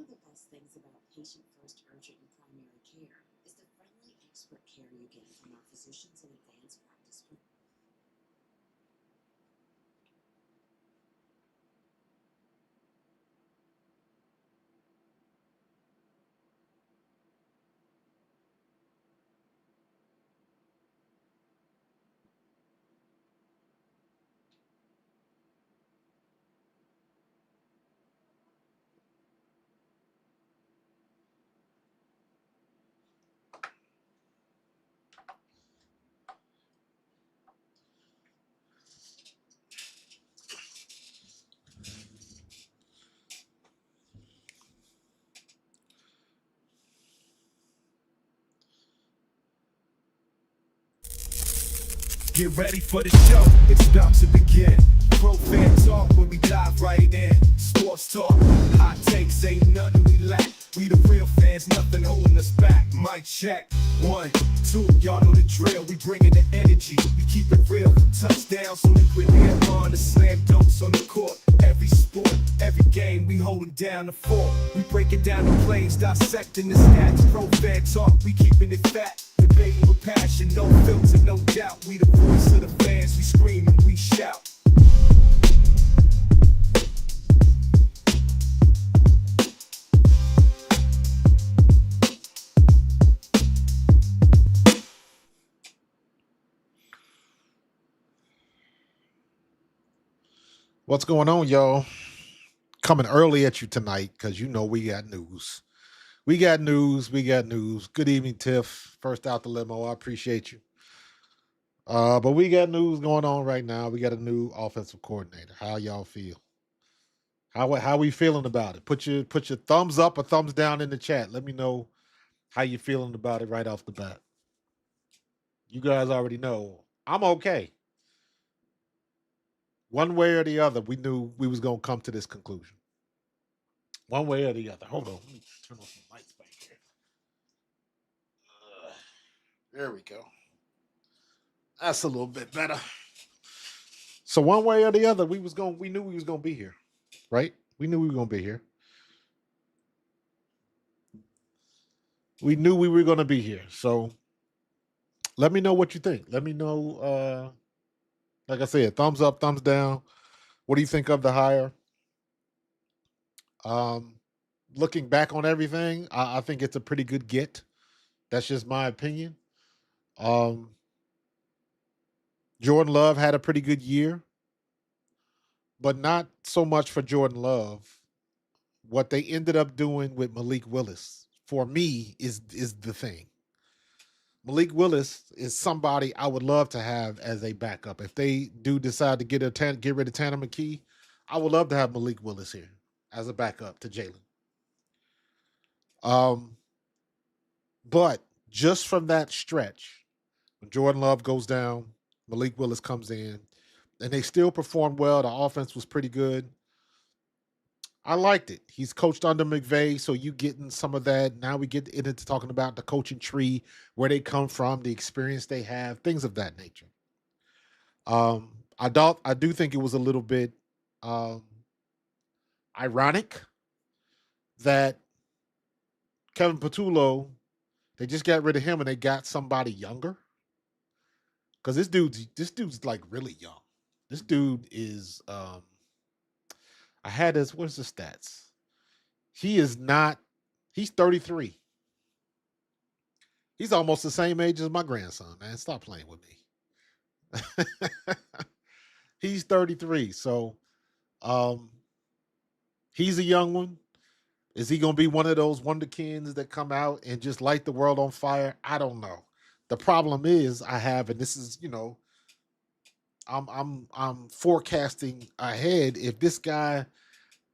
of the best things about patient first urgent and primary care is the friendly expert care you get from our physicians and advanced practice. Get ready for the show, it's about to begin. Pro fan talk when we dive right in. Sports talk, hot takes, ain't nothing we lack. We the real fans, nothing holding us back. Mic check, 1, 2, y'all know the drill. We bringing the energy, we keep it real. Touchdowns on liquid air on the slam dunks on the court. Every sport, every game, we holding down the fort. We breaking down the plays, dissecting the stats. Pro fan talk, we keeping it fat. Debating with passion, no filter, no doubt. We the voice of the fans, we scream and we shout. What's going on, y'all? Coming early at you tonight because you know we got news. We got news. We got news. Good evening, Tiff. First out the limo. I appreciate you. But we got news going on right now. We got a new offensive coordinator. How y'all feel? How we feeling about it? Put your thumbs up or thumbs down in the chat. Let me know how you feeling about it right off the bat. You guys already know I'm okay. One way or the other, we knew we was gonna come to this conclusion. One way or the other. Hold on. Let me turn off some lights back here. There we go. That's a little bit better. So one way or the other, we knew we was gonna be here. Right? We knew we were gonna be here. We knew we were gonna be here. So let me know what you think. Let me know like I said, thumbs up, thumbs down. What do you think of the hire? Um Looking back on everything, I think it's a pretty good get. That's just my opinion. Um Jordan Love had a pretty good year, but not so much for Jordan Love. What they ended up doing with Malik Willis, for me, is the thing. Malik Willis is somebody I would love to have as a backup. If they do decide to get rid of Tanner McKee, I would love to have Malik Willis here as a backup to Jalen. Um, but just from that stretch, when Jordan Love goes down, Malik Willis comes in, and they still performed well. The offense was pretty good. I liked it. He's coached under McVay, so you getting some of that. Now we get into talking about the coaching tree, where they come from, the experience they have, things of that nature. I do think it was a little bit um, ironic that Kevin Patullo, they just got rid of him and they got somebody younger. Because this dude's like really young. This dude is I had this. What's the stats? He is not. He's 33. He's almost the same age as my grandson, man. Stop playing with me. He's 33. So um he's a young one. Is he gonna be one of those wonderkins that come out and just light the world on fire? I don't know. The problem is I have, and this is, I'm forecasting ahead. If this guy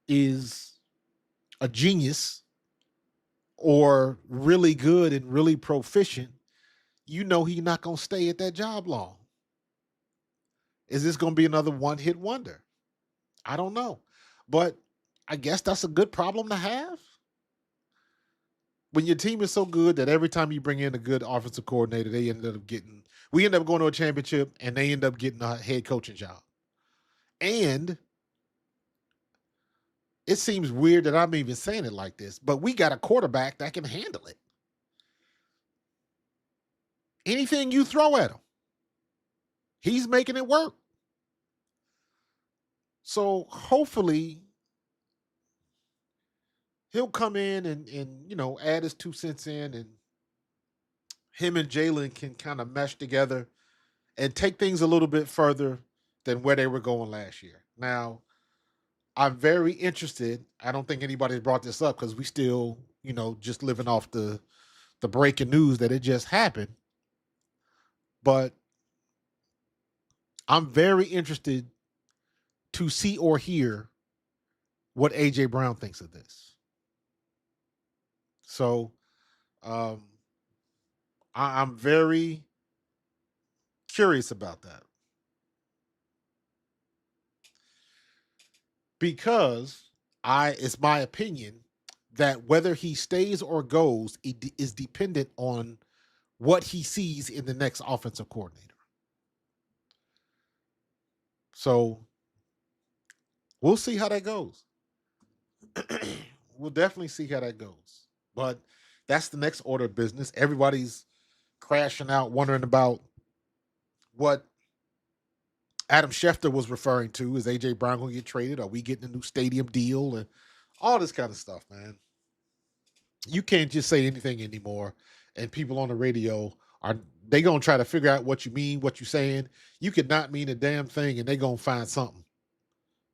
is a genius or really good and really proficient, he's not gonna stay at that job long. Is this gonna be another one hit wonder? I don't know. But I guess that's a good problem to have. When your team is so good that every time you bring in a good offensive coordinator, we end up going to a championship and they end up getting a head coaching job. And It seems weird that I'm even saying it like this, but we got a quarterback that can handle it. Anything you throw at him, he's making it work. So hopefully he'll come in and add his 2 cents in, and him and Jalen can kind of mesh together and take things a little bit further than where they were going last year. Now, I'm very interested. I don't think anybody brought this up because we still, just living off the breaking news that it just happened. But I'm very interested to see or hear what AJ Brown thinks of this. So um, I'm very curious about that because it's my opinion that whether he stays or goes is dependent on what he sees in the next offensive coordinator. So we'll see how that goes. We'll definitely see how that goes. But that's the next order of business. Everybody's crashing out, wondering about what Adam Schefter was referring to. Is AJ Brown going to get traded? Are we getting a new stadium deal? And all this kind of stuff, man. You can't just say anything anymore. And people on the radio they going to try to figure out what you mean, what you're saying. You could not mean a damn thing, and they going to find something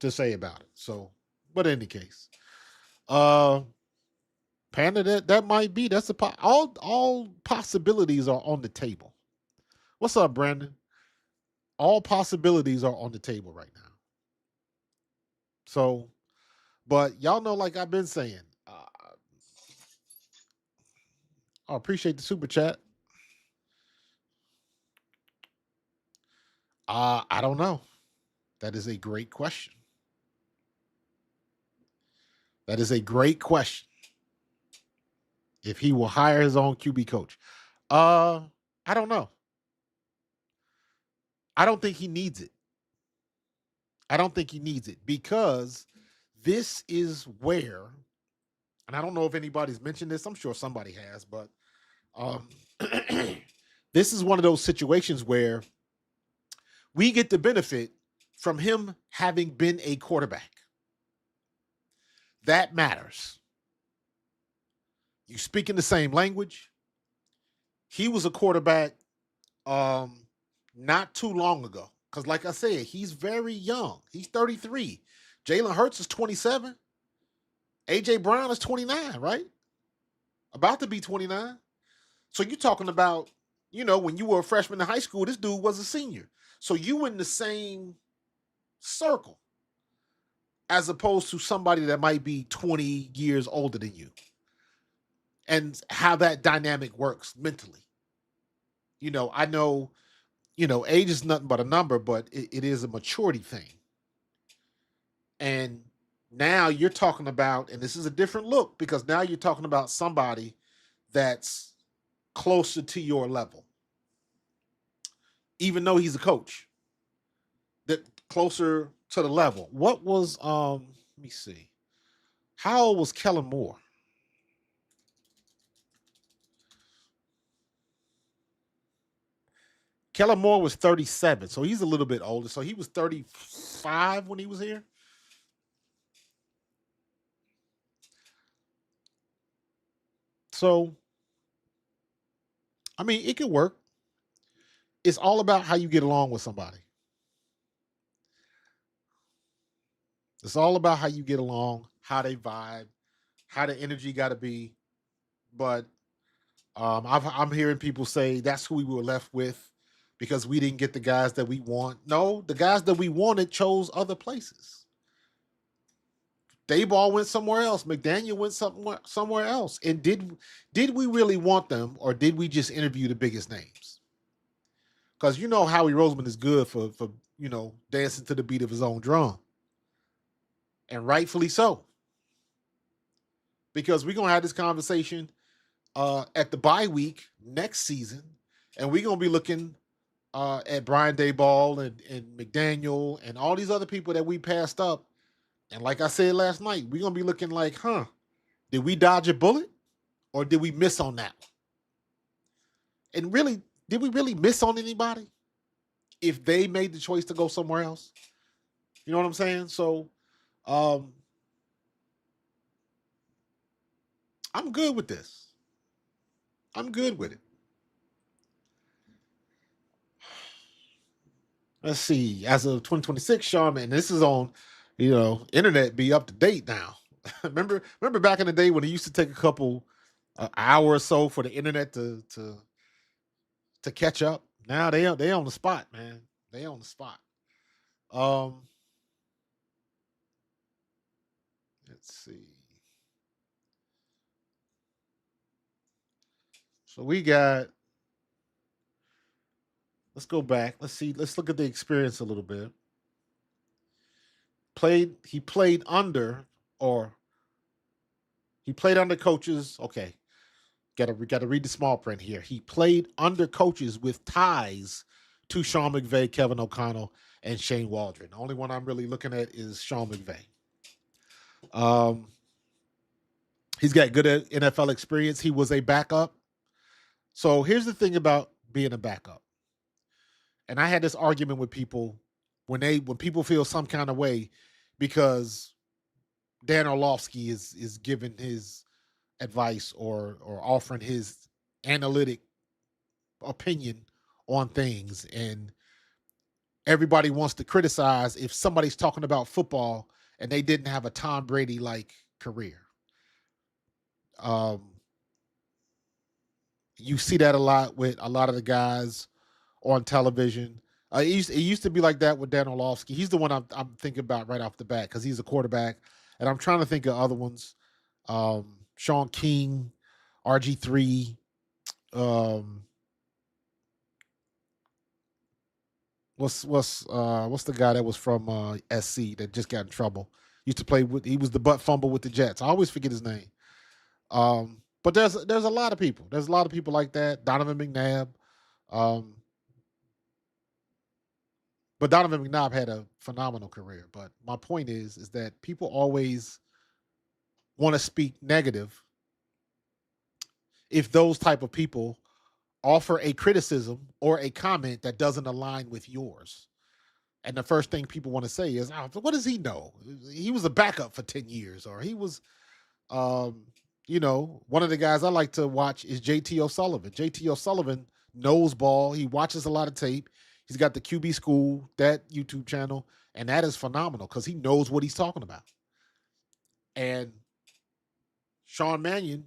to say about it. So, but in any case, Panda, that might be all possibilities are on the table. What's up, Brandon? All possibilities are on the table right now. So, but y'all know, like I've been saying, I appreciate the super chat. I don't know. That is a great question. That is a great question. If he will hire his own QB coach, I don't know. I don't think he needs it. I don't think he needs it because this is where, and I don't know if anybody's mentioned this. I'm sure somebody has, but this is one of those situations where we get the benefit from him having been a quarterback. That matters. You speak in the same language. He was a quarterback not too long ago. Because like I said, he's very young. He's 33. Jalen Hurts is 27. AJ Brown is 29, right? About to be 29. So you're talking about, when you were a freshman in high school, this dude was a senior. So you in the same circle as opposed to somebody that might be 20 years older than you. And how that dynamic works mentally. I know, age is nothing but a number, but it is a maturity thing. And now you're talking about, and this is a different look because now you're talking about somebody that's closer to your level. Even though he's a coach, that closer to the level. What was, let me see. How old was Kellen Moore? Kellen Moore was 37, so he's a little bit older. So he was 35 when he was here. So, I mean, it could work. It's all about how you get along with somebody. It's all about how you get along, how they vibe, how the energy got to be. But I'm hearing people say that's who we were left with because we didn't get the guys that we want. No, the guys that we wanted chose other places. Dayball went somewhere else. McDaniel went somewhere else. And did we really want them, or did we just interview the biggest names? Because Howie Roseman is good for dancing to the beat of his own drum, and rightfully so. Because we're gonna have this conversation at the bye week next season, and we're gonna be looking at Brian Dayball and McDaniel and all these other people that we passed up And like I said last night, we're going to be looking like, did we dodge a bullet or did we miss on that one? And really, did we really miss on anybody if they made the choice to go somewhere else? You know what I'm saying? So I'm good with this. I'm good with it. Let's see. As of 2026, Sean, man, this is on, internet be up to date now. remember back in the day when it used to take a couple hour or so for the internet to catch up. Now they on the spot, man. They on the spot. Um, let's see. So we got. Let's go back. Let's see. Let's look at the experience a little bit. He played under, or he played under coaches. Okay, got to read the small print here. He played under coaches with ties to Sean McVay, Kevin O'Connell, and Shane Waldron. The only one I'm really looking at is Sean McVay. He's got good NFL experience. He was a backup. So here's the thing about being a backup. And I had this argument with people when people feel some kind of way because Dan Orlovsky is giving his advice or offering his analytic opinion on things, and everybody wants to criticize if somebody's talking about football and they didn't have a Tom Brady like career. You see that a lot with a lot of the guys on television. It used to be like that with Dan Orlovsky. He's the one I'm thinking about right off the bat because he's a quarterback, and I'm trying to think of other ones. Sean King, RG3. What's the guy that was from SC that just got in trouble? Used to play with. He was the butt fumble with the Jets. I always forget his name. But there's a lot of people. There's a lot of people like that. Donovan McNabb. But Donovan McNabb had a phenomenal career. But my point is that people always want to speak negative if those type of people offer a criticism or a comment that doesn't align with yours. And the first thing people want to say is, what does he know? He was a backup for 10 years, or he was, one of the guys I like to watch is JT O'Sullivan. JT O'Sullivan knows ball. He watches a lot of tape. He's got the QB School, that YouTube channel, and that is phenomenal because he knows what he's talking about. And Sean Mannion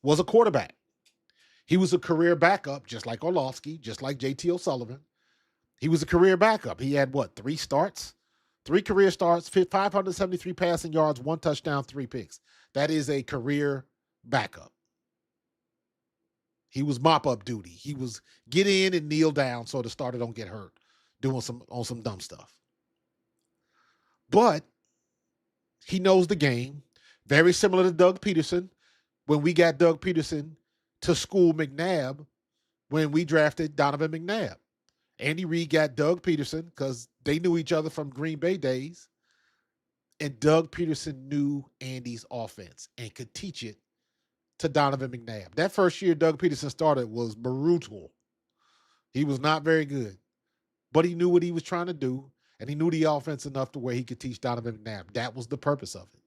was a quarterback. He was a career backup, just like Orlovsky, just like JT O'Sullivan. He was a career backup. He had, 3 starts? 3 career starts, 573 passing yards, 1 touchdown, 3 picks. That is a career backup. He was mop-up duty. He was get in and kneel down so the starter don't get hurt doing some dumb stuff. But he knows the game. Very similar to Doug Peterson. When we got Doug Peterson to school McNabb, when we drafted Donovan McNabb. Andy Reid got Doug Peterson because they knew each other from Green Bay days. And Doug Peterson knew Andy's offense and could teach it to Donovan McNabb. That first year Doug Peterson started was brutal. He was not very good. But he knew what he was trying to do, and he knew the offense enough to where he could teach Donovan McNabb. That was the purpose of it.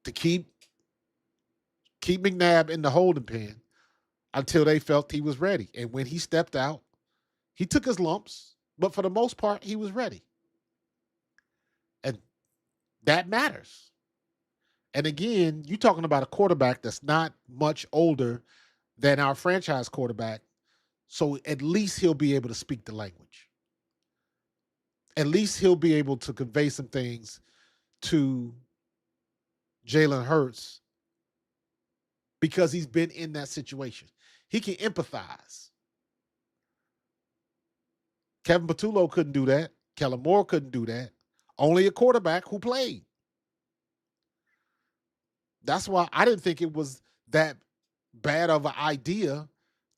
To keep McNabb in the holding pen until they felt he was ready. And when he stepped out, he took his lumps, but for the most part, he was ready. And that matters. And again, you're talking about a quarterback that's not much older than our franchise quarterback, so at least he'll be able to speak the language. At least he'll be able to convey some things to Jalen Hurts because he's been in that situation. He can empathize. Kevin Patullo couldn't do that. Kellen Moore couldn't do that. Only a quarterback who played. That's why I didn't think it was that bad of an idea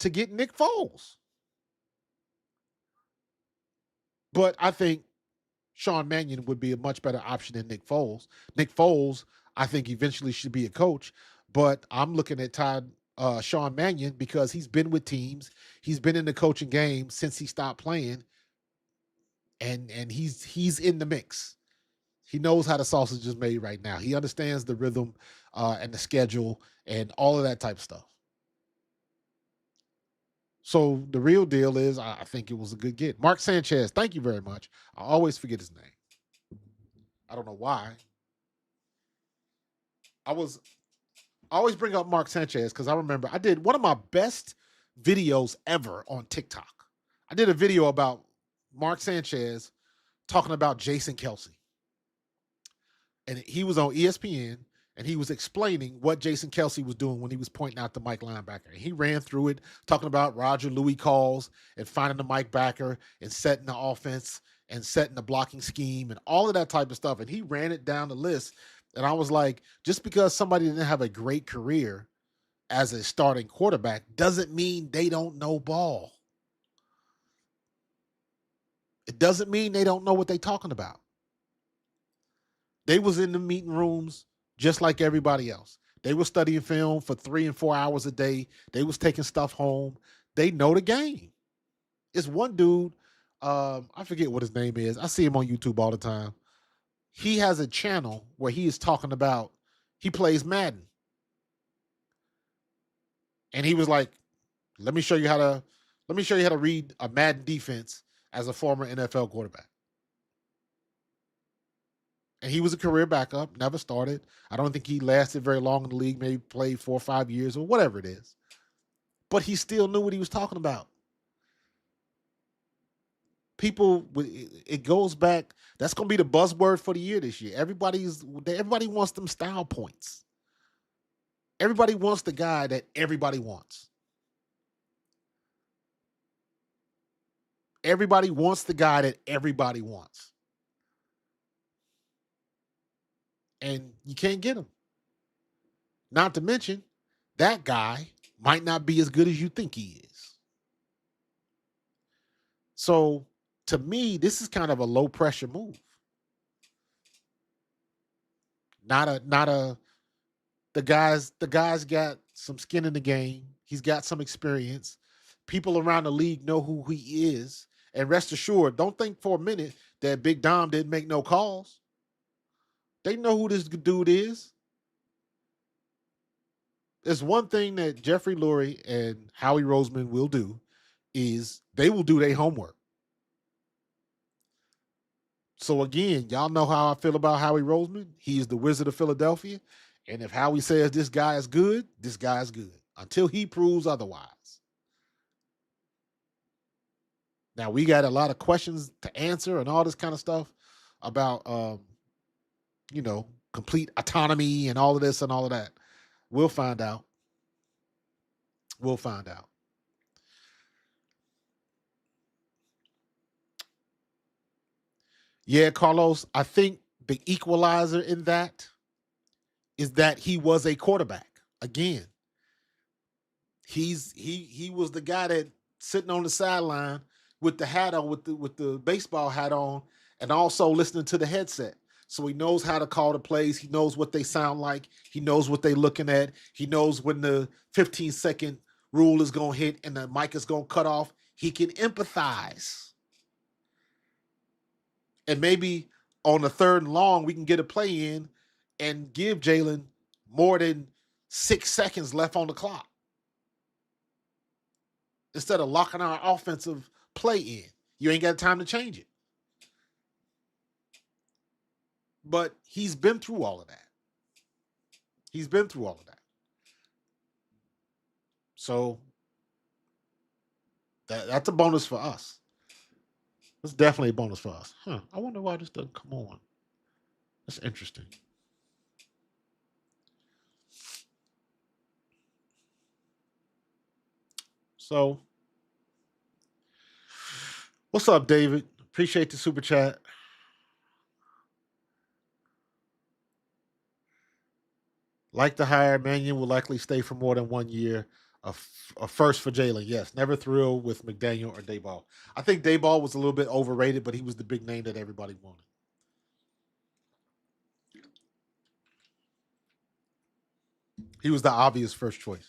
to get Nick Foles. But I think Sean Mannion would be a much better option than Nick Foles. Nick Foles, I think, eventually should be a coach, but I'm looking at Sean Mannion because he's been with teams. He's been in the coaching game since he stopped playing, and he's in the mix. He knows how the sausage is made right now. He understands the rhythm and the schedule and all of that type of stuff. So the real deal is, I think it was a good get. Mark Sanchez, thank you very much. I always forget his name. I don't know why. I always bring up Mark Sanchez because I remember I did one of my best videos ever on TikTok. I did a video about Mark Sanchez talking about Jason Kelsey. And he was on ESPN, and he was explaining what Jason Kelsey was doing when he was pointing out the Mike linebacker. And he ran through it, talking about Roger Louis calls and finding the Mike backer and setting the offense and setting the blocking scheme and all of that type of stuff. And he ran it down the list. And I was like, just because somebody didn't have a great career as a starting quarterback doesn't mean they don't know ball. It doesn't mean they don't know what they're talking about. They was in the meeting rooms just like everybody else. They were studying film for 3 and 4 hours a day. They was taking stuff home. They know the game. It's one dude, I forget what his name is. I see him on YouTube all the time. He has a channel where he is talking about, he plays Madden. And he was like, let me show you how to read a Madden defense as a former NFL quarterback. And he was a career backup, never started. I don't think he lasted very long in the league, maybe played 4 or 5 years or whatever it is. But he still knew what he was talking about. People, it goes back. That's going to be the buzzword for the year this year. Everybody wants them style points. Everybody wants the guy that everybody wants. Everybody wants the guy that everybody wants. And you can't get him. Not to mention, that guy might not be as good as you think he is. So, to me, this is kind of a low pressure move. The guy's got some skin in the game. He's got some experience. People around the league know who he is. And rest assured, don't think for a minute that Big Dom didn't make no calls. They know who this dude is. There's one thing that Jeffrey Lurie and Howie Roseman will do is they will do their homework. So again, y'all know how I feel about Howie Roseman. He is the Wizard of Philadelphia. And if Howie says this guy is good, this guy is good. Until he proves otherwise. Now, we got a lot of questions to answer and all this kind of stuff about, complete autonomy and all of this and all of that. We'll find out. We'll find out. Yeah, Carlos, I think the equalizer in that is that he was a quarterback. Again, he was the guy that sitting on the sideline with the hat on, with the baseball hat on, and also listening to the headset. So he knows how to call the plays. He knows what they sound like. He knows what they're looking at. He knows when the 15-second rule is going to hit and the mic is going to cut off. He can empathize. And maybe on the 3rd and long, we can get a play in and give Jalen more than 6 seconds left on the clock. Instead of locking our offensive play in. You ain't got time to change it. But he's been through all of that. So that's a bonus for us. It's definitely a bonus for us. I wonder why this doesn't come on. That's interesting. So, what's up, David? Appreciate the super chat. Like the hire, Mannion will likely stay for more than 1 year. A first for Jalen, yes. Never thrilled with McDaniel or Dayball. I think Dayball was a little bit overrated, but he was the big name that everybody wanted. He was the obvious first choice.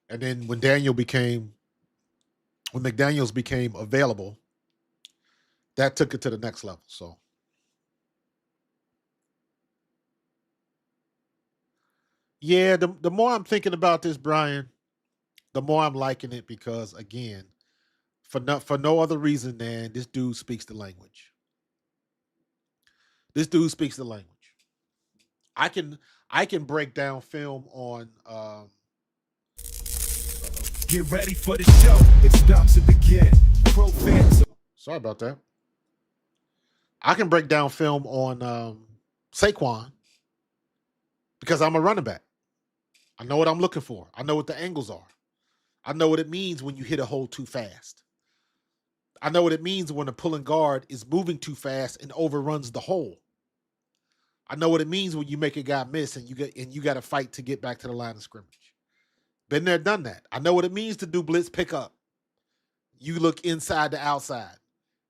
And then when McDaniels became available, that took it to the next level. So yeah, the more I'm thinking about this, Brian, the more I'm liking it because again, for no other reason than this dude speaks the language. This dude speaks the language. I can I can break down film on Get ready for the show. It's about to begin. Pro fans. sorry about that. I can break down film on Saquon because I'm a running back. I know what I'm looking for. I know what the angles are. I know what it means when you hit a hole too fast. I know what it means when a pulling guard is moving too fast and overruns the hole. I know what it means when you make a guy miss and you got to fight to get back to the line of scrimmage. Been there, done that. I know what it means to do blitz pickup. You look inside to outside,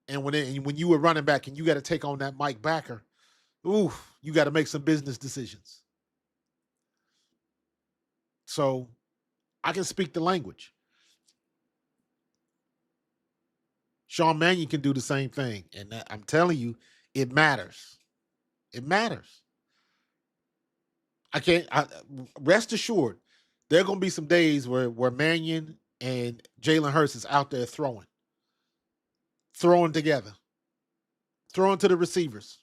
and when you were running back and you got to take on that Mike Backer, ooh, you got to make some business decisions. So I can speak the language. Sean Mannion can do the same thing, and I'm telling you, it matters. It matters. Rest assured, there are going to be some days where Mannion and Jalen Hurts is out there throwing together, throwing to the receivers.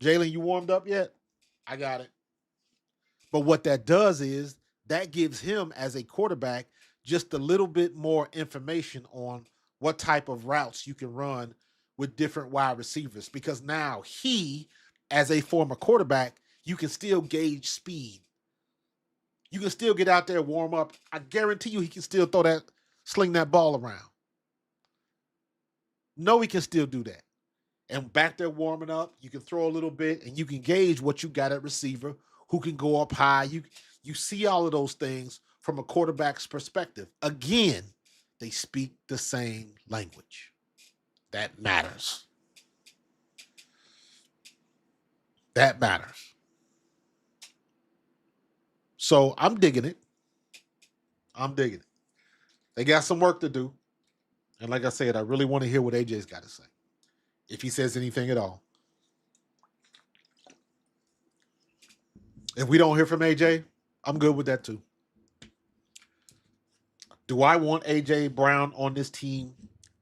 Jalen, you warmed up yet? I got it. But what that does is that gives him as a quarterback just a little bit more information on what type of routes you can run with different wide receivers. Because now he, as a former quarterback, you can still gauge speed. You can still get out there, warm up. I guarantee you he can still sling that ball around. No, he can still do that. And back there warming up, you can throw a little bit and you can gauge what you got at receiver, who can go up high. You see all of those things from a quarterback's perspective. Again, they speak the same language. That matters. That matters. So I'm digging it. I'm digging it. They got some work to do. And like I said, I really want to hear what AJ's got to say. If he says anything at all. If we don't hear from AJ, I'm good with that too. Do I want AJ Brown on this team?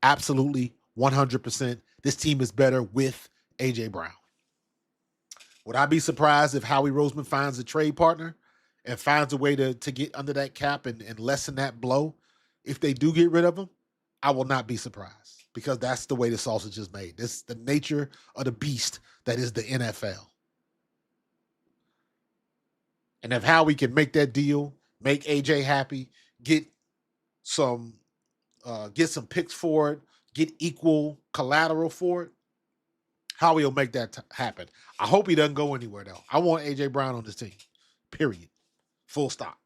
Absolutely, 100%. This team is better with AJ Brown. Would I be surprised if Howie Roseman finds a trade partner and finds a way to get under that cap and lessen that blow? If they do get rid of him, I will not be surprised because that's the way the sausage is made. This is the nature of the beast that is the NFL. And if Howie can make that deal, make AJ happy, get some picks for it, get equal collateral for it, Howie will make that happen. I hope he doesn't go anywhere, though. I want AJ Brown on this team, period. Full stop.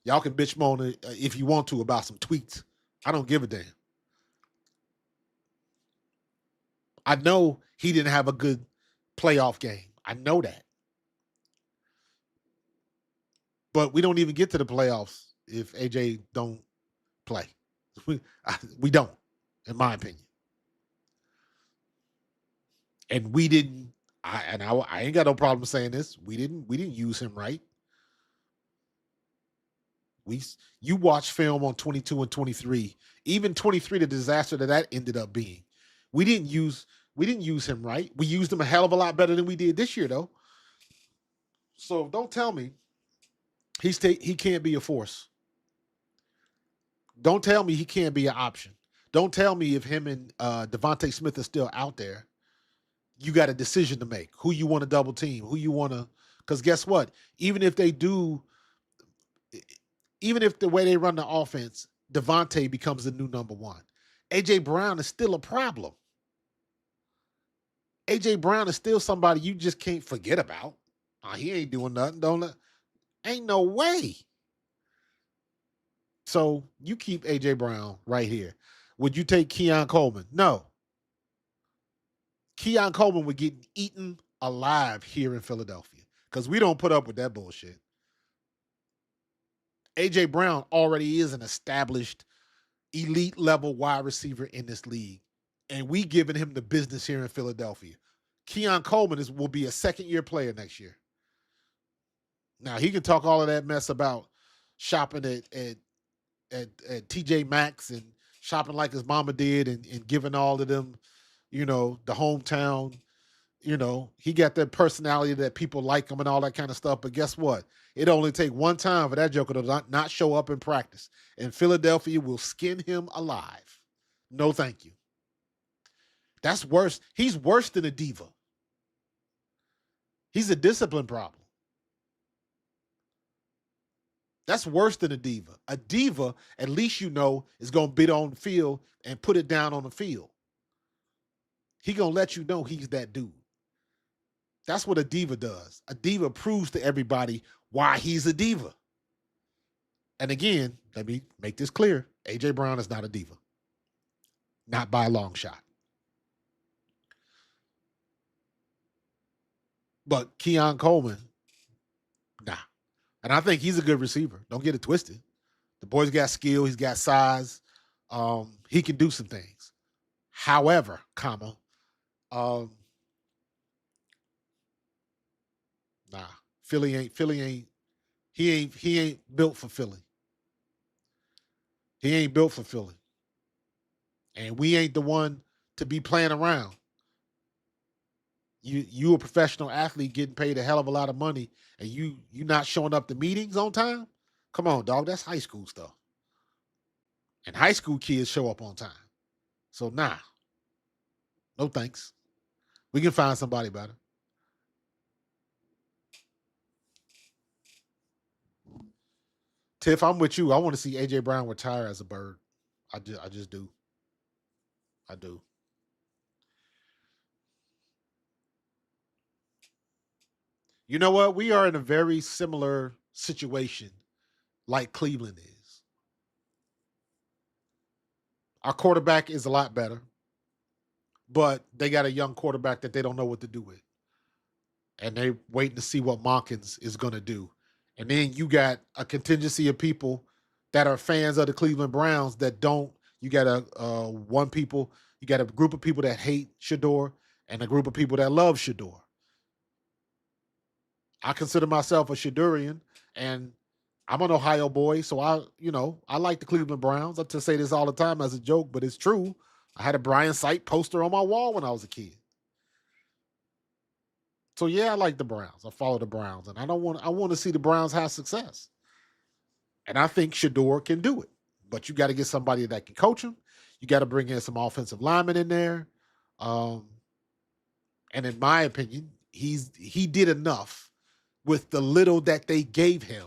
Y'all can bitch moan if you want to about some tweets. I don't give a damn. I know he didn't have a good playoff game. I know that. But we don't even get to the playoffs if AJ don't play. We don't, in my opinion. And we didn't. I ain't got no problem saying this. We didn't use him right. You watch film on 22 and 23, even 23, the disaster that ended up being. We didn't use him right. We used him a hell of a lot better than we did this year, though. So don't tell me he can't be a force. Don't tell me he can't be an option. Don't tell me if him and Devontae Smith are still out there. You got a decision to make. Who you want to double team? Who you want to? Because guess what? Even if the way they run the offense, Devontae becomes the new number one. AJ Brown is still a problem. AJ Brown is still somebody you just can't forget about. He ain't doing nothing. Ain't no way. So you keep AJ Brown right here. Would you take Keon Coleman? No. Keon Coleman would get eaten alive here in Philadelphia because we don't put up with that bullshit. AJ Brown already is an established elite level wide receiver in this league, and we giving him the business here in Philadelphia. Keon Coleman will be a second-year player next year. Now he can talk all of that mess about shopping at TJ Maxx and shopping like his mama did, and giving all of them, the hometown. He got that personality that people like him and all that kind of stuff. But guess what? It only take one time for that joker to not show up in practice, and Philadelphia will skin him alive. No, thank you. That's worse. He's worse than a diva. He's a discipline problem. That's worse than a diva. A diva, at least is going to bid on the field and put it down on the field. He going to let you know he's that dude. That's what a diva does. A diva proves to everybody why he's a diva. And again, let me make this clear. A.J. Brown is not a diva. Not by a long shot. But Keon Coleman, nah. And I think he's a good receiver. Don't get it twisted. The boy's got skill. He's got size. He can do some things. However, nah. Philly ain't he ain't built for Philly. He ain't built for Philly. And we ain't the one to be playing around. You a professional athlete getting paid a hell of a lot of money, and you not showing up to meetings on time? Come on, dog. That's high school stuff. And high school kids show up on time. So nah. No thanks. We can find somebody better. Tiff, I'm with you. I want to see AJ Brown retire as a Bird. I just do. I do. You know what? We are in a very similar situation like Cleveland is. Our quarterback is a lot better, but they got a young quarterback that they don't know what to do with. And they're waiting to see what Monkins is going to do. And then you got a contingency of people that are fans of the Cleveland Browns that don't. You got you got a group of people that hate Shador and a group of people that love Shador. I consider myself a Shadurian, and I'm an Ohio boy, so I like the Cleveland Browns. I say this all the time as a joke, but it's true. I had a Brian Sight poster on my wall when I was a kid. So yeah, I like the Browns. I follow the Browns, and I want to see the Browns have success. And I think Shador can do it. But you got to get somebody that can coach him. You got to bring in some offensive linemen in there. And in my opinion, he did enough with the little that they gave him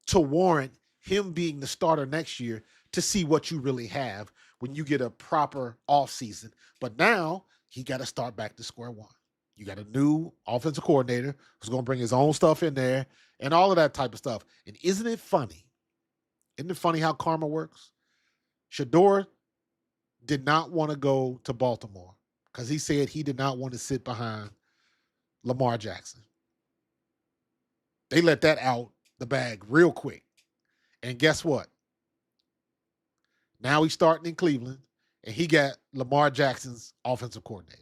to warrant him being the starter next year, to see what you really have when you get a proper offseason. But now he got to start back to square one. You got a new offensive coordinator who's going to bring his own stuff in there and all of that type of stuff. And isn't it funny? Isn't it funny how karma works? Shador did not want to go to Baltimore because he said he did not want to sit behind Lamar Jackson. They let that out the bag real quick. And guess what? Now he's starting in Cleveland, and he got Lamar Jackson's offensive coordinator.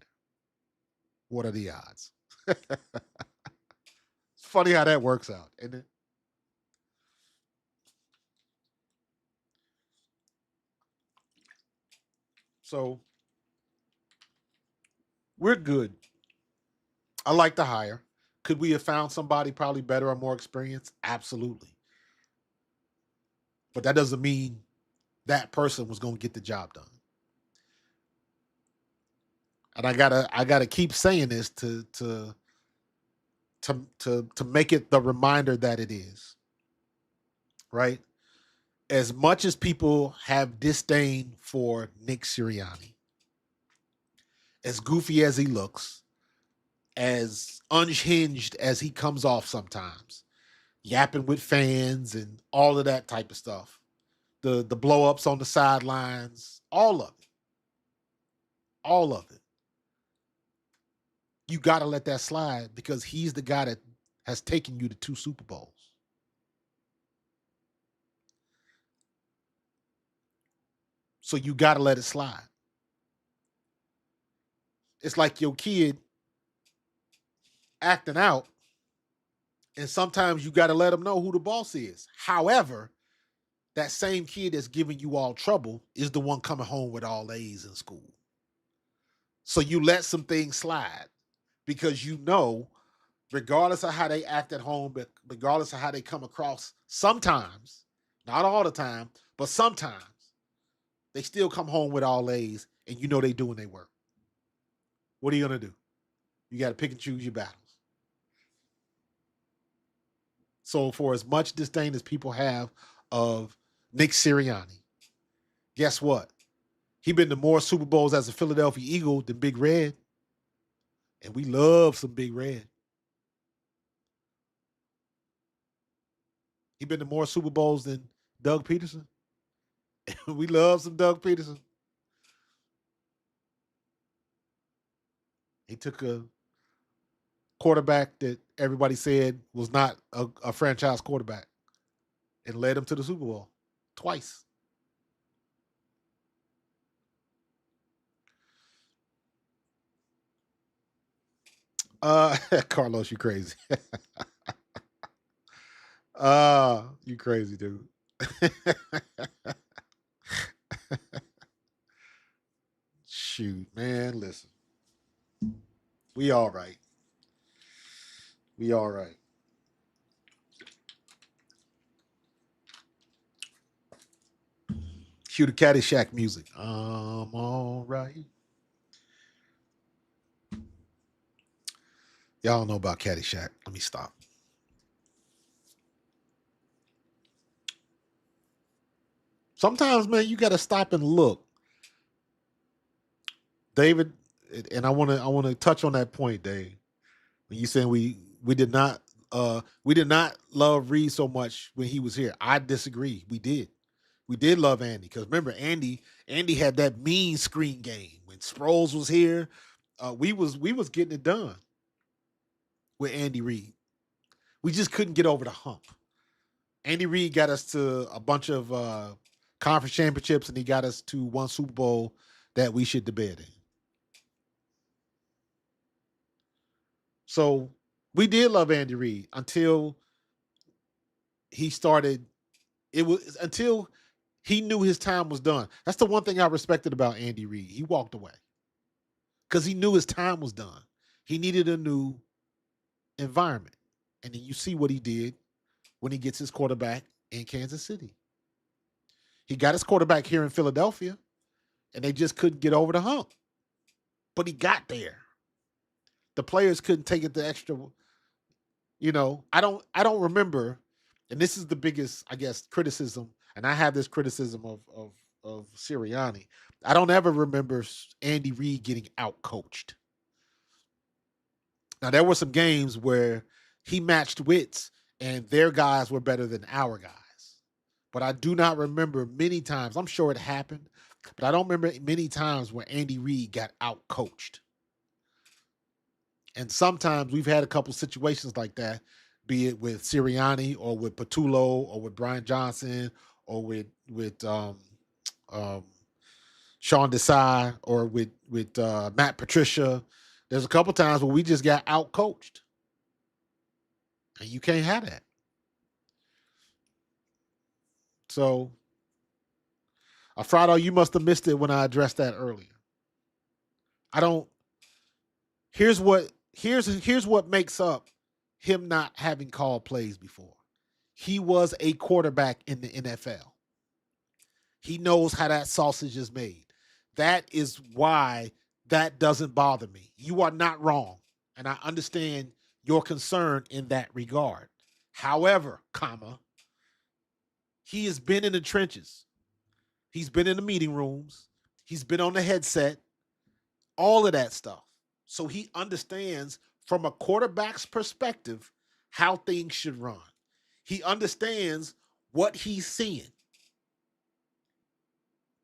What are the odds? It's funny how that works out, isn't it? So we're good. I like the hire. Could we have found somebody probably better or more experienced? Absolutely. But that doesn't mean that person was going to get the job done. And I gotta keep saying this to make it the reminder that it is. Right? As much as people have disdain for Nick Sirianni, as goofy as he looks, as unhinged as he comes off sometimes, yapping with fans and all of that type of stuff. The blow ups on the sidelines, all of it. All of it. You got to let that slide because he's the guy that has taken you to 2 Super Bowls. So you got to let it slide. It's like your kid acting out, and sometimes you got to let them know who the boss is. However, that same kid that's giving you all trouble is the one coming home with all A's in school. So you let some things slide because you know, regardless of how they act at home, but regardless of how they come across, sometimes, not all the time, but sometimes, they still come home with all A's and you know they doing their work. What are you going to do? You got to pick and choose your battles. So for as much disdain as people have of Nick Sirianni, guess what? He been to more Super Bowls as a Philadelphia Eagle than Big Red. And we love some Big Red. He been to more Super Bowls than Doug Peterson. We love some Doug Peterson. He took a quarterback that everybody said was not a franchise quarterback and led him to the Super Bowl twice. Carlos, you crazy. You crazy, dude. Shoot, man, listen. We all right. We all right. Cue the Caddyshack music. I'm all right. Y'all don't know about Caddyshack. Let me stop. Sometimes, man, you got to stop and look. David, and I want to touch on that point, Dave. When you saying we did not love Reed so much when he was here. I disagree. We did. We did love Andy because remember Andy had that mean screen game when Sproles was here. We was getting it done with Andy Reid. We just couldn't get over the hump. Andy Reid got us to a bunch of conference championships, and he got us to one Super Bowl that we should debate in. So we did love Andy Reid until he started. It was until he knew his time was done. That's the one thing I respected about Andy Reid. He walked away because he knew his time was done. He needed a new environment, and then you see what he did when he gets his quarterback in Kansas City. He got his quarterback here in Philadelphia, and they just couldn't get over the hump. But he got there. The players couldn't take it the extra. I don't remember, and this is the biggest, I guess, criticism, and I have this criticism of Sirianni. I don't ever remember Andy Reid getting out coached. Now there were some games where he matched wits and their guys were better than our guys. But I do not remember many times. I'm sure it happened, but I don't remember many times where Andy Reid got out coached. And sometimes we've had a couple situations like that, be it with Sirianni or with Patullo or with Brian Johnson or with Sean Desai or with Matt Patricia. There's a couple times where we just got out coached, and you can't have that. So, Alfredo, you must have missed it when I addressed that earlier. I don't. Here's what makes up him not having called plays before. He was a quarterback in the NFL. He knows how that sausage is made. That is why that doesn't bother me. You are not wrong, and I understand your concern in that regard. However, he has been in the trenches. He's been in the meeting rooms. He's been on the headset, all of that stuff. So he understands from a quarterback's perspective how things should run. He understands what he's seeing.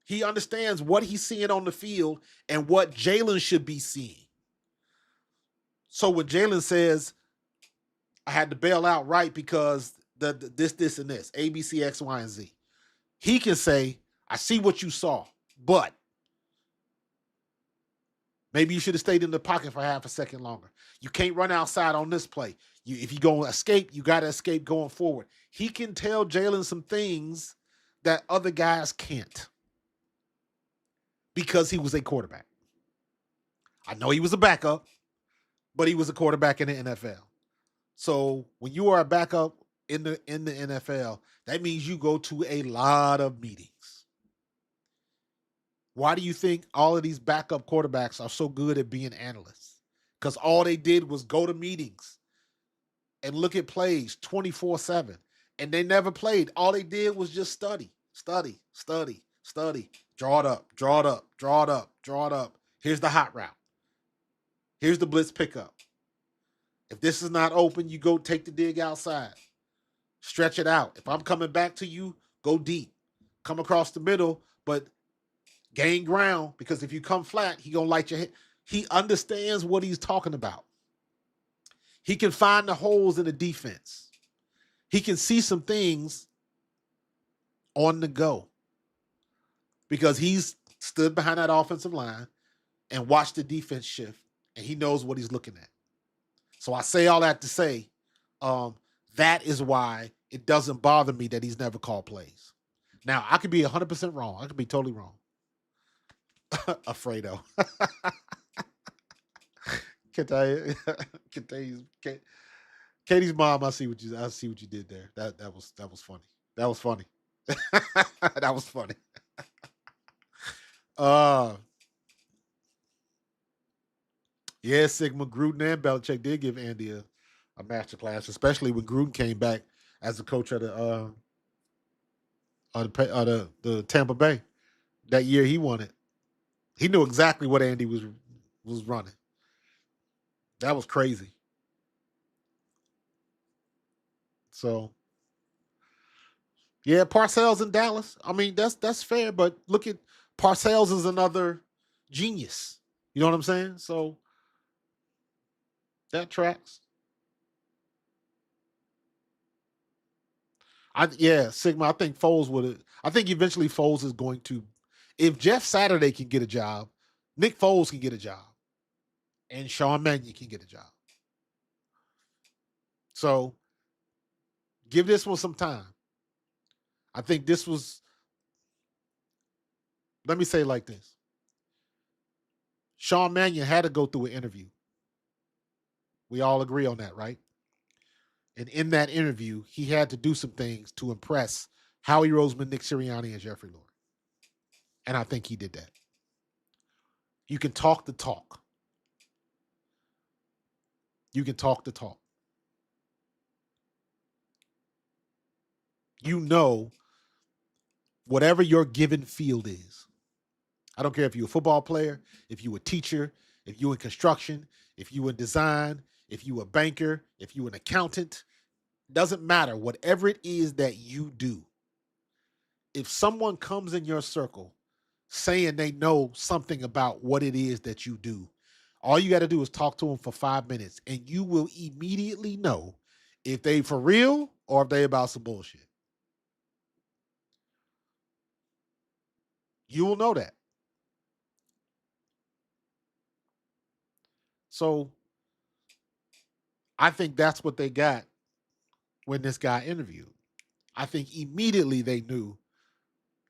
He understands what he's seeing on the field and what Jalen should be seeing. So when Jalen says, I had to bail out right because this, and this, A, B, C, X, Y, and Z, he can say, I see what you saw, but maybe you should have stayed in the pocket for half a second longer. You can't run outside on this play. If you go escape, you got to escape going forward. He can tell Jalen some things that other guys can't because he was a quarterback. I know he was a backup, but he was a quarterback in the NFL. So when you are a backup in the NFL, that means you go to a lot of meetings. Why do you think all of these backup quarterbacks are so good at being analysts? Because all they did was go to meetings and look at plays 24/7. And they never played. All they did was just study. Draw it up, draw it up, draw it up, draw it up. Here's the hot route. Here's the blitz pickup. If this is not open, you go take the dig outside. Stretch it out. If I'm coming back to you, go deep. Come across the middle, but gain ground, because if you come flat, he going to light your head. He understands what he's talking about. He can find the holes in the defense. He can see some things on the go because he's stood behind that offensive line and watched the defense shift, and he knows what he's looking at. So I say all that to say that is why it doesn't bother me that he's never called plays. Now, I could be 100% wrong. I could be totally wrong. Afraido. Katie's mom, I see what you did there. That was funny. That was funny. That was funny. Yeah, Sigma, Gruden and Belichick did give Andy a master class, especially when Gruden came back as the coach of the Tampa Bay. That year he won it. He knew exactly what Andy was running. That was crazy. So, yeah, Parcells in Dallas. I mean, that's fair, but look at Parcells is another genius. You know what I'm saying? So that tracks. Sigma. I think Foles would. I think eventually Foles is going to. If Jeff Saturday can get a job, Nick Foles can get a job, and Sean Mannion can get a job. So give this one some time. I think this was. Let me say it like this. Sean Mannion had to go through an interview. We all agree on that, right? And in that interview, he had to do some things to impress Howie Roseman, Nick Sirianni, and Jeffrey Lurie. And I think he did that. You can talk the talk. You can talk the talk. You know whatever your given field is. I don't care if you're a football player, if you're a teacher, if you're in construction, if you're in design, if you're a banker, if you're an accountant. Doesn't matter. Whatever it is that you do, if someone comes in your circle saying they know something about what it is that you do, all you got to do is talk to them for 5 minutes, and you will immediately know if they for real or if they about some bullshit. You will know that. So I think that's what they got when this guy interviewed. I think immediately they knew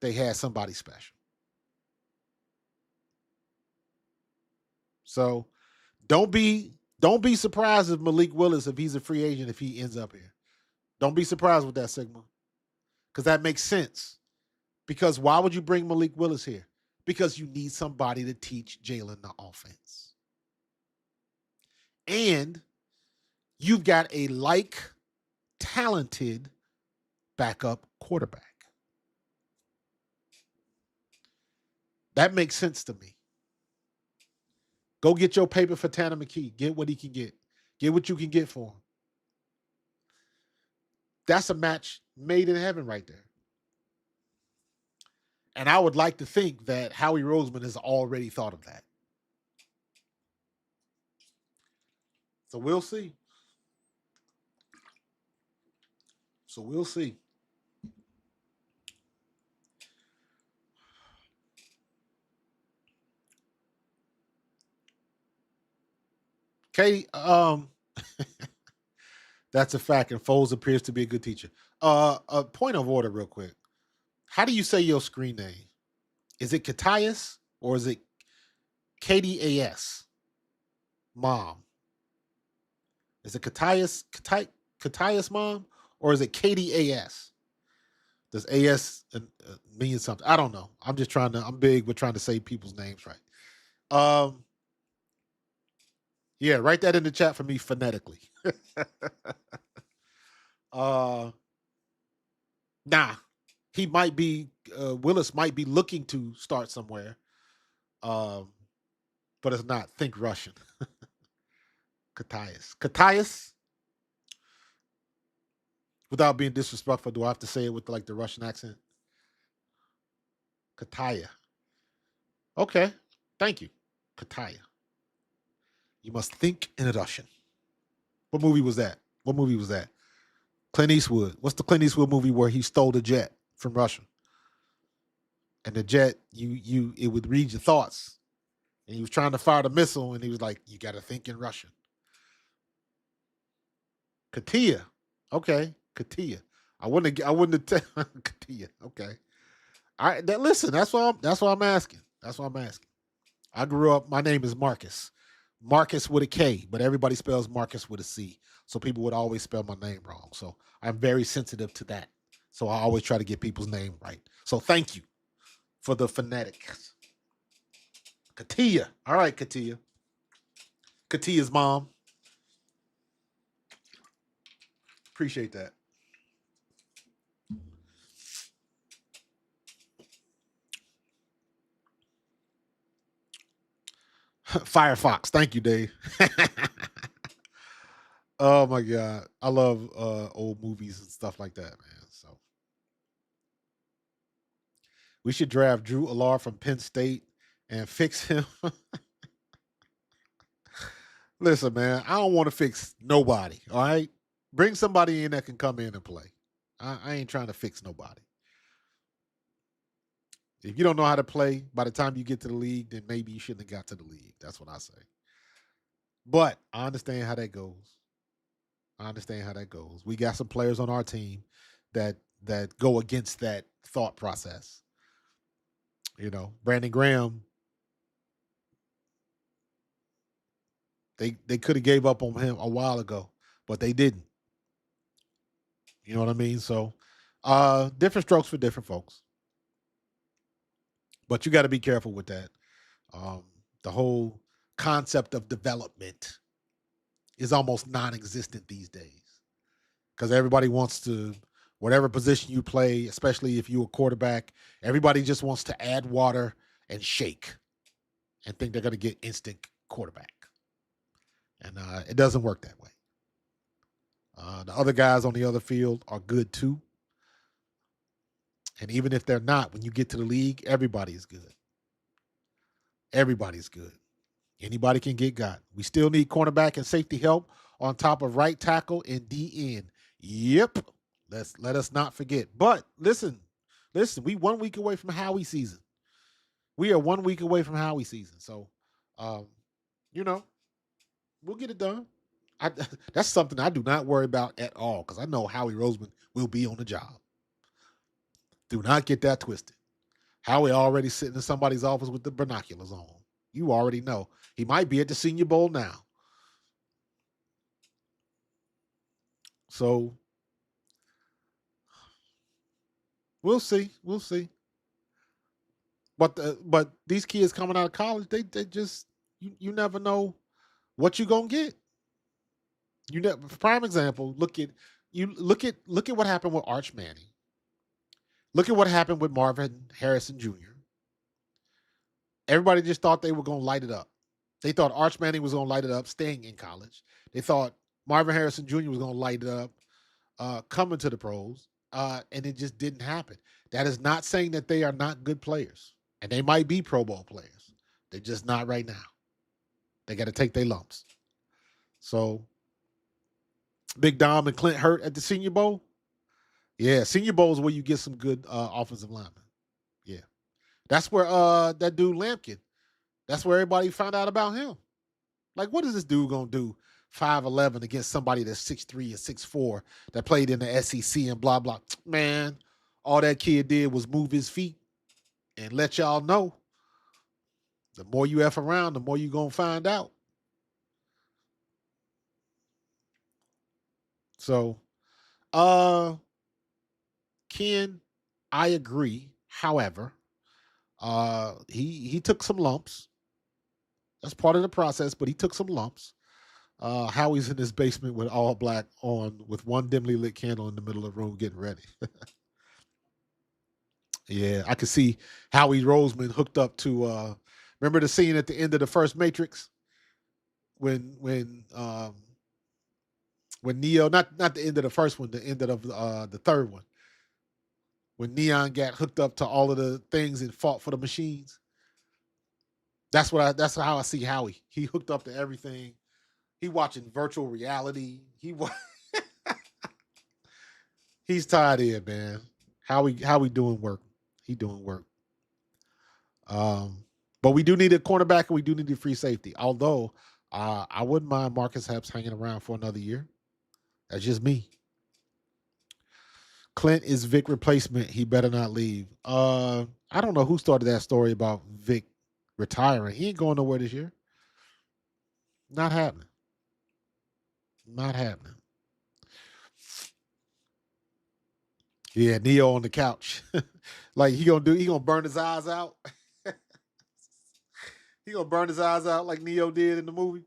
they had somebody special. So don't be surprised if Malik Willis, if he's a free agent, if he ends up here. Don't be surprised with that, Sigma. Because that makes sense. Because why would you bring Malik Willis here? Because you need somebody to teach Jalen the offense. And you've got a talented backup quarterback. That makes sense to me. Go get your paper for Tanner McKee. Get what he can get. Get what you can get for him. that's a match made in heaven right there. And I would like to think that Howie Roseman has already thought of that. So we'll see. So we'll see. Katie, that's a fact, and Foles appears to be a good teacher. A point of order, real quick. How do you say your screen name? Is it Katias or is it KDAS? Mom. Is it Katias mom or is it KDAS? Does AS mean something? I don't know. I'm just trying to. I'm big with trying to say people's names right. Yeah, write that in the chat for me phonetically. Nah, he might be. Willis might be looking to start somewhere, but it's not. Think Russian. Katias. Without being disrespectful, do I have to say it with like the Russian accent? Kataya. Okay, thank you, Kataya. You must think in Russian. What movie was that? What movie was that? Clint Eastwood. What's the Clint Eastwood movie where he stole the jet from Russia? And the jet, it would read your thoughts. And he was trying to fire the missile, and he was like, "You got to think in Russian." Katia. Okay, Katia. I wouldn't have Katia. Okay. All right. Listen, that's why I'm asking. That's why I'm asking. I grew up. My name is Marcus. Marcus with a K, but everybody spells Marcus with a C. So people would always spell my name wrong. So I'm very sensitive to that. So I always try to get people's name right. So thank you for the phonetics. Katia. All right, Katia. Katia's mom. Appreciate that. Firefox. Thank you, Dave. Oh my God. I love old movies and stuff like that, man. So we should draft Drew Alar from Penn State and fix him. Listen, man, I don't want to fix nobody. All right. Bring somebody in that can come in and play. I ain't trying to fix nobody. If you don't know how to play, by the time you get to the league, then maybe you shouldn't have got to the league. That's what I say. But I understand how that goes. We got some players on our team that go against that thought process. You know, Brandon Graham, they could have gave up on him a while ago, but they didn't. You know what I mean? So, different strokes for different folks. But you got to be careful with that. The whole concept of development is almost non-existent these days because everybody wants to, whatever position you play, especially if you're a quarterback, everybody just wants to add water and shake and think they're going to get instant quarterback. And it doesn't work that way. The other guys on the other field are good too. And even if they're not, when you get to the league, everybody is good. Everybody's good. Anybody can get got. We still need cornerback and safety help on top of right tackle and DN. Yep. Let us not forget. But listen, we 1 week away from Howie season. We are 1 week away from Howie season. So, we'll get it done. That's something I do not worry about at all because I know Howie Roseman will be on the job. Do not get that twisted. Howie already sitting in somebody's office with the binoculars on. You already know. He might be at the Senior Bowl now. So, we'll see. But these kids coming out of college, they just you never know what you're gonna get. Prime example. Look at what happened with Arch Manning. Look at what happened with Marvin Harrison Jr. Everybody just thought they were going to light it up. They thought Arch Manning was going to light it up staying in college. They thought Marvin Harrison Jr. was going to light it up coming to the pros, and it just didn't happen. That is not saying that they are not good players, and they might be Pro Bowl players. They're just not right now. They got to take their lumps. So, Big Dom and Clint hurt at the Senior Bowl. Yeah, Senior Bowl is where you get some good offensive linemen. Yeah, that's where that dude Lampkin. That's where everybody found out about him. Like, what is this dude gonna do? 5'11" against somebody that's 6'3" and 6'4" that played in the SEC and blah blah. Man, all that kid did was move his feet and let y'all know. The more you F around, the more you gonna find out. So, uh, Ken, I agree. However, he took some lumps. That's part of the process, but he took some lumps. Howie's in his basement with all black on, with one dimly lit candle in the middle of the room getting ready. Yeah, I could see Howie Roseman hooked up to. Remember the scene at the end of the first Matrix when when Neo, not the end of the first one, the end of the third one, when Neon got hooked up to all of the things and fought for the machines. That's how I see Howie. He hooked up to everything. He watching virtual reality. He's tied in, man. How we doing work? He doing work. But we do need a cornerback and we do need a free safety. Although I wouldn't mind Marcus Epps hanging around for another year. That's just me. Clint is Vic replacement. He better not leave. I don't know who started that story about Vic retiring. He ain't going nowhere this year. Not happening. Not happening. Yeah, Neo on the couch. Like he gonna burn his eyes out. He gonna burn his eyes out like Neo did in the movie.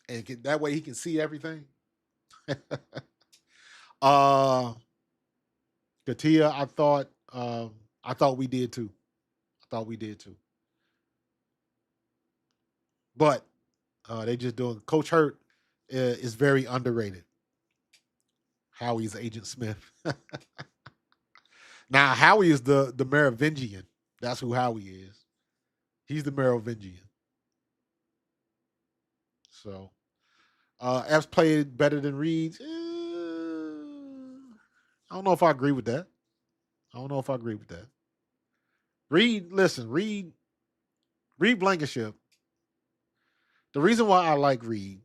And that way he can see everything. uh Katia, I thought we did too. I thought we did too. But they just doing Coach Hurt is very underrated. Howie's Agent Smith. Now Howie is the Merovingian. That's who Howie is. He's the Merovingian. So F's played better than Reed's. I don't know if I agree with that. I don't know if I agree with that. Reed Blankenship. The reason why I like Reed,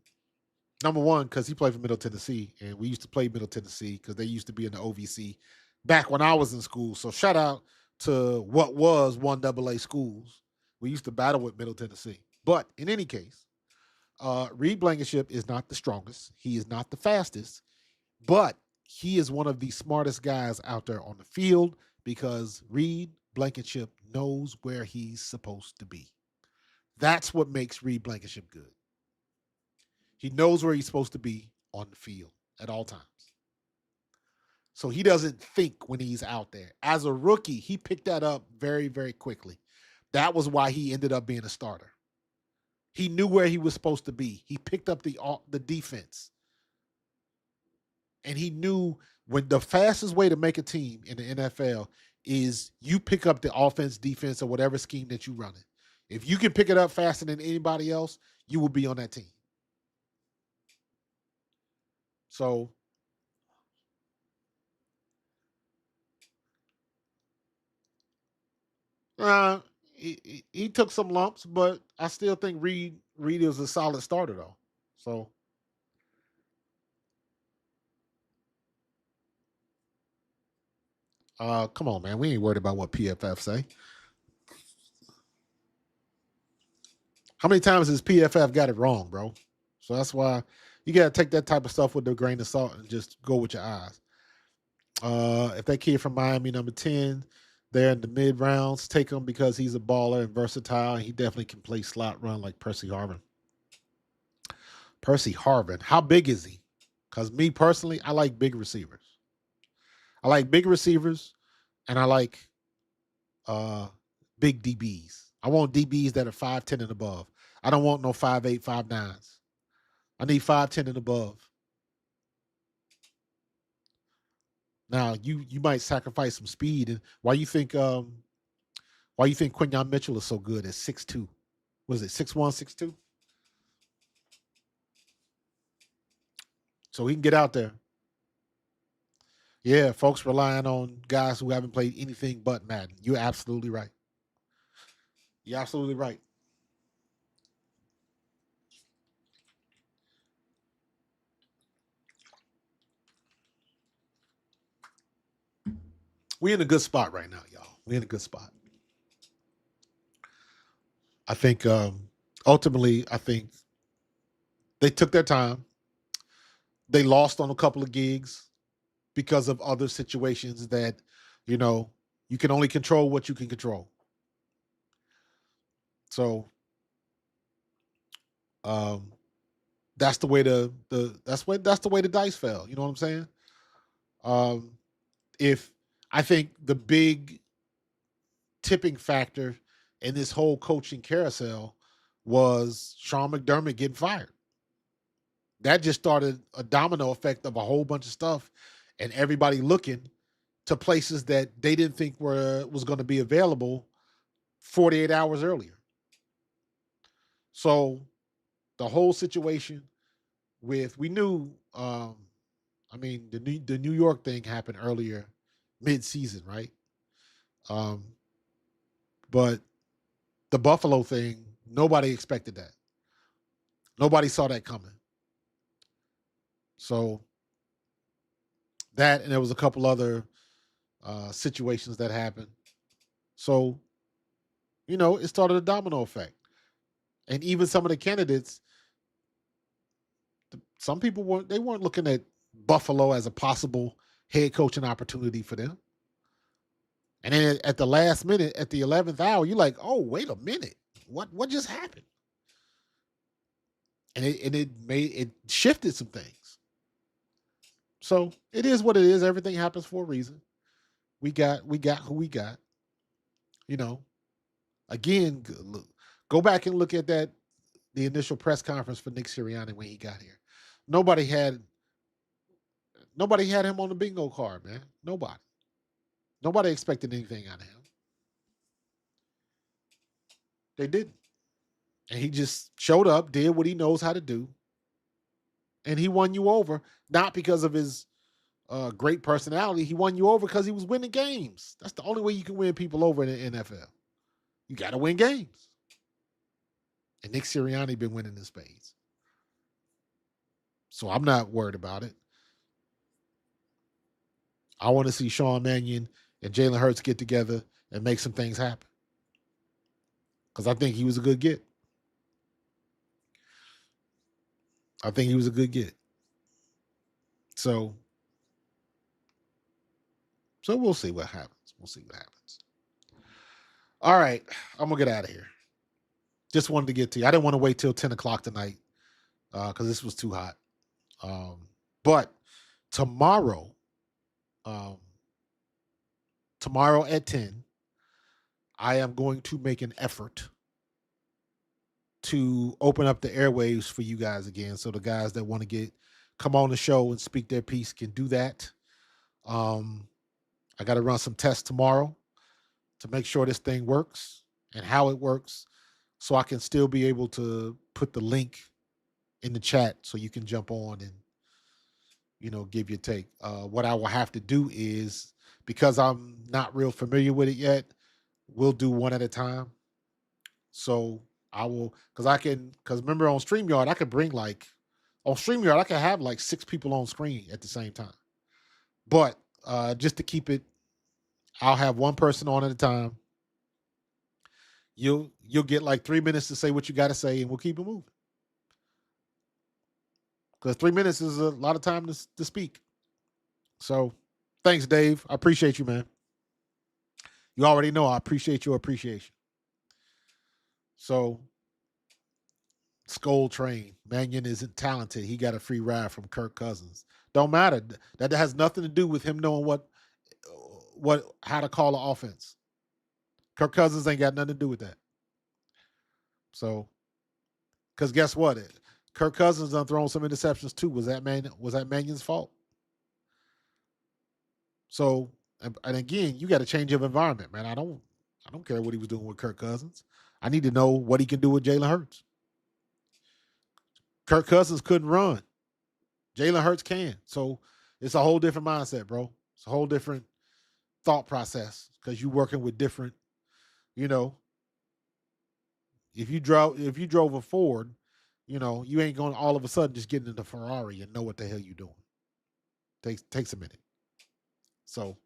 number one, because he played for Middle Tennessee, and we used to play Middle Tennessee because they used to be in the OVC back when I was in school. So shout out to what was 1AA schools. We used to battle with Middle Tennessee. But in any case, Reed Blankenship is not the strongest. He is not the fastest, but he is one of the smartest guys out there on the field because Reed Blankenship knows where he's supposed to be. That's what makes Reed Blankenship good. He knows where he's supposed to be on the field at all times. So he doesn't think when he's out there. As a rookie, he picked that up very, very quickly. That was why he ended up being a starter. He knew where he was supposed to be. He picked up the defense. And he knew when the fastest way to make a team in the NFL is you pick up the offense, defense, or whatever scheme that you run it. If you can pick it up faster than anybody else, you will be on that team. So he took some lumps, but I still think Reed is a solid starter though. So come on, man. We ain't worried about what PFF say. How many times has PFF got it wrong, bro? So that's why you got to take that type of stuff with a grain of salt and just go with your eyes. If that kid from Miami, number 10, there in the mid rounds, take him because he's a baller and versatile, and he definitely can play slot run like Percy Harvin. Percy Harvin, how big is he? Because me personally, I like big receivers. I like big receivers, and I like big DBs. I want DBs that are 5'10" and above. I don't want no 5'8", 5'9s. I need 5'10" and above. Now you might sacrifice some speed. And why you think Quinyon Mitchell is so good at 6'2"? Was it 6'1", 6'2"? So he can get out there. Yeah, folks relying on guys who haven't played anything but Madden. You're absolutely right. You're absolutely right. We're in a good spot right now, y'all. We're in a good spot. I think ultimately, I think they took their time. They lost on a couple of gigs because of other situations that, you know, you can only control what you can control. So um, that's the way that's the way the dice fell. You know what I'm saying? Um, if I think the big tipping factor in this whole coaching carousel was Sean McDermott getting fired. That just started a domino effect of a whole bunch of stuff, and everybody looking to places that they didn't think was going to be available 48 hours earlier. So the whole situation with we knew, I mean the New York thing happened earlier, mid-season, right? Um, but the Buffalo thing, nobody expected that. Nobody saw that coming. So that, and there was a couple other situations that happened. So, it started a domino effect. And even some of the candidates, some people weren't looking at Buffalo as a possible head coaching opportunity for them. And then at the last minute, at the 11th hour, you're like, oh, wait a minute. What just happened? And it shifted some things. So it is what it is. Everything happens for a reason. We got who we got. Again, go back and look at the initial press conference for Nick Sirianni when he got here. Nobody had him on the bingo card, man. Nobody expected anything out of him. They didn't. And he just showed up, did what he knows how to do, and he won you over, not because of his great personality. He won you over because he was winning games. That's the only way you can win people over in the NFL. You got to win games. And Nick Sirianni been winning in spades. So I'm not worried about it. I want to see Sean Mannion and Jalen Hurts get together and make some things happen. Because I think he was a good get. So we'll see what happens. All right. I'm going to get out of here. Just wanted to get to you. I didn't want to wait till 10 o'clock tonight because this was too hot. But tomorrow at 10, I am going to make an effort to open up the airwaves for you guys again. So the guys that want to come on the show and speak their piece can do that. I got to run some tests tomorrow to make sure this thing works and how it works, so I can still be able to put the link in the chat so you can jump on and, give your take. What I will have to do is, because I'm not real familiar with it yet, we'll do one at a time. So I will, because remember on StreamYard, I can have like 6 people on screen at the same time. But just to keep it, I'll have one person on at a time. You'll get like 3 minutes to say what you got to say, and we'll keep it moving. Because 3 minutes is a lot of time to speak. So thanks, Dave. I appreciate you, man. You already know I appreciate your appreciation. So, Skull Train. Mannion isn't talented. He got a free ride from Kirk Cousins. Don't matter. That has nothing to do with him knowing how to call an offense. Kirk Cousins ain't got nothing to do with that. So, because guess what? Kirk Cousins done thrown some interceptions too. Was that Mannion's fault? So, and again, you got to change your environment, man. I don't care what he was doing with Kirk Cousins. I need to know what he can do with Jalen Hurts. Kirk Cousins couldn't run. Jalen Hurts can. So it's a whole different mindset, bro. It's a whole different thought process because you're working with different, you know, if you drove a Ford, you ain't going to all of a sudden just get into the Ferrari and know what the hell you're doing. Takes a minute. So,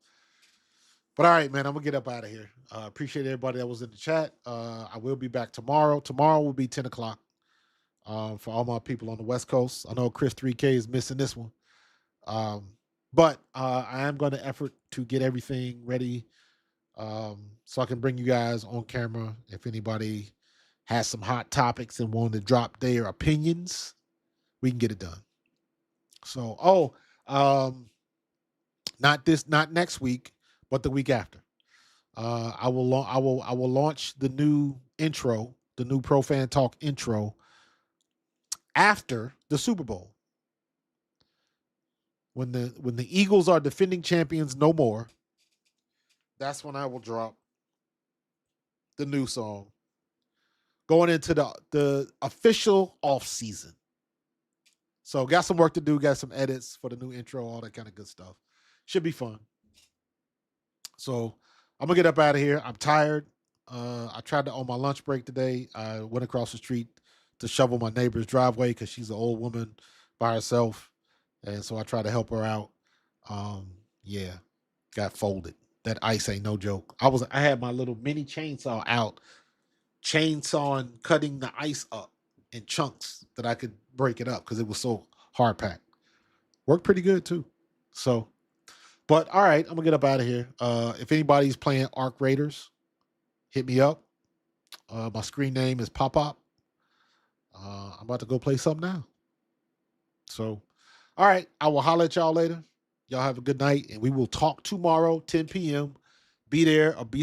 but all right, man, I'm gonna get up out of here. Appreciate everybody that was in the chat. I will be back tomorrow. Tomorrow will be 10 o'clock. For all my people on the West Coast. I know Chris 3K is missing this one. But I am going to effort to get everything ready so I can bring you guys on camera. If anybody has some hot topics and want to drop their opinions, we can get it done. So, not next week, but the week after. I will launch the new intro, the new Pro Fan Talk intro after the Super Bowl. When the Eagles are defending champions no more, that's when I will drop the new song going into the official off season. So got some work to do, got some edits for the new intro, all that kind of good stuff. Should be fun. So I'm gonna get up out of here. I'm tired. I tried to on my lunch break today. I went across the street to shovel my neighbor's driveway because she's an old woman by herself, and so I tried to help her out. Yeah, got folded. That ice ain't no joke. I had my little mini chainsaw out, chainsawing, cutting the ice up in chunks that I could break it up because it was so hard packed. Worked pretty good too. So, but all right, I'm gonna get up out of here. If anybody's playing Arc Raiders, hit me up. My screen name is Pop Up. I'm about to go play something now. So, all right, I will holler at y'all later. Y'all have a good night, and we will talk tomorrow, 10 p.m. Be there or be